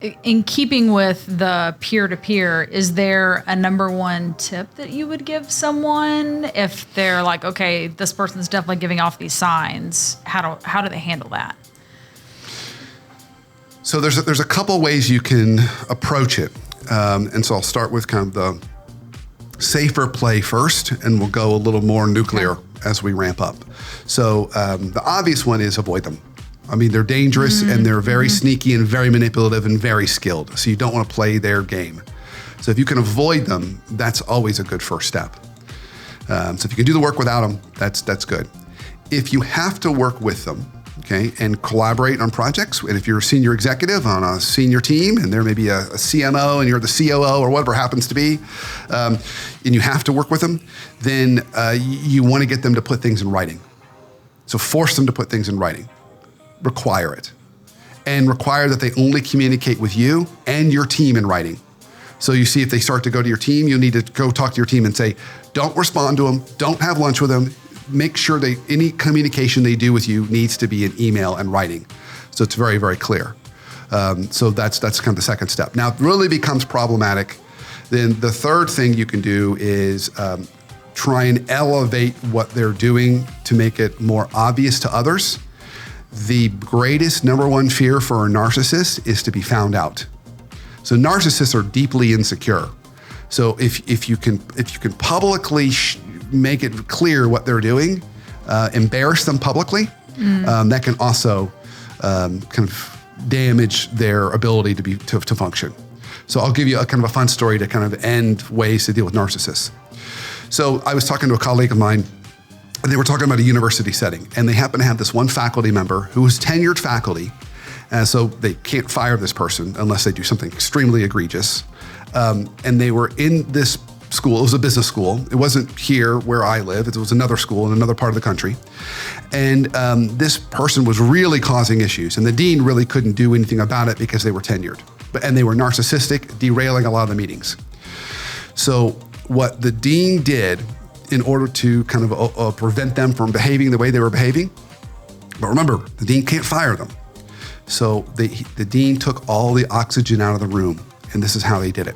In keeping with the peer-to-peer, is there a number one tip that you would give someone if they're like, okay, this person's definitely giving off these signs? How do they handle that? So there's a couple ways you can approach it. And so I'll start with kind of the safer play first, and we'll go a little more nuclear as we ramp up. So the obvious one is avoid them. I mean, they're dangerous and they're very sneaky and very manipulative and very skilled. So you don't want to play their game. So if you can avoid them, that's always a good first step. So if you can do the work without them, that's good. If you have to work with them, okay, and collaborate on projects, and if you're a senior executive on a senior team and there may be a CMO and you're the COO or whatever it happens to be, and you have to work with them, then you want to get them to put things in writing. So force them to put things in writing. Require it. And require that they only communicate with you and your team in writing. So you see if they start to go to your team, you need to go talk to your team and say, don't respond to them, don't have lunch with them. Make sure any communication they do with you needs to be in email and writing. So it's very, very clear. So that's kind of the second step. Now, it really becomes problematic. Then the third thing you can do is try and elevate what they're doing to make it more obvious to others. The greatest number one fear for a narcissist is to be found out. So narcissists are deeply insecure. So if you can publicly make it clear what they're doing, embarrass them publicly, that can also kind of damage their ability to function. So I'll give you a kind of a fun story to kind of end ways to deal with narcissists. So I was talking to a colleague of mine, and they were talking about a university setting, and they happen to have this one faculty member who was tenured faculty, and so they can't fire this person unless they do something extremely egregious. And they were in this school. It was a business school. It wasn't here where I live. It was another school in another part of the country. And this person was really causing issues, and the dean really couldn't do anything about it because they were tenured. And they were narcissistic, derailing a lot of the meetings. So what the dean did in order to kind of prevent them from behaving the way they were behaving. But remember, the dean can't fire them. So the dean took all the oxygen out of the room, and this is how he did it.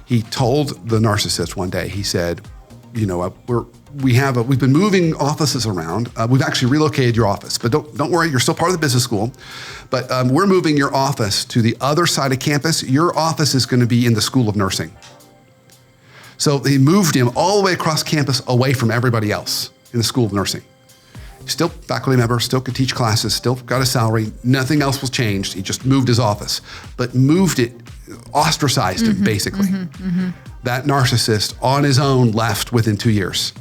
He told the narcissist one day, he said, you know, we've been moving offices around. We've actually relocated your office, but don't worry, you're still part of the business school. But we're moving your office to the other side of campus. Your office is going to be in the School of Nursing. So they moved him all the way across campus away from everybody else in the School of Nursing. Still faculty member, still could teach classes, still got a salary. Nothing else was changed. He just moved his office, but moved it, ostracized him basically. That narcissist on his own left within 2 years,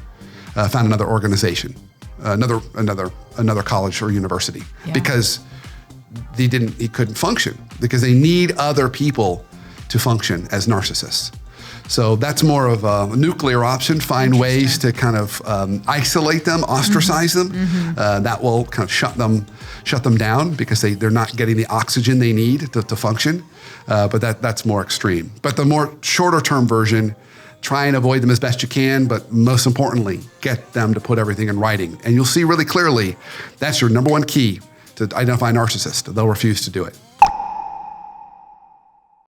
found another organization, another college or university, because he couldn't function because they need other people to function as narcissists. So that's more of a nuclear option. Find ways to kind of isolate them, ostracize them. That will kind of shut them down because they're not getting the oxygen they need to function. But that's more extreme. But the more shorter term version, try and avoid them as best you can. But most importantly, get them to put everything in writing. And you'll see really clearly that's your number one key to identify a narcissist. They'll refuse to do it.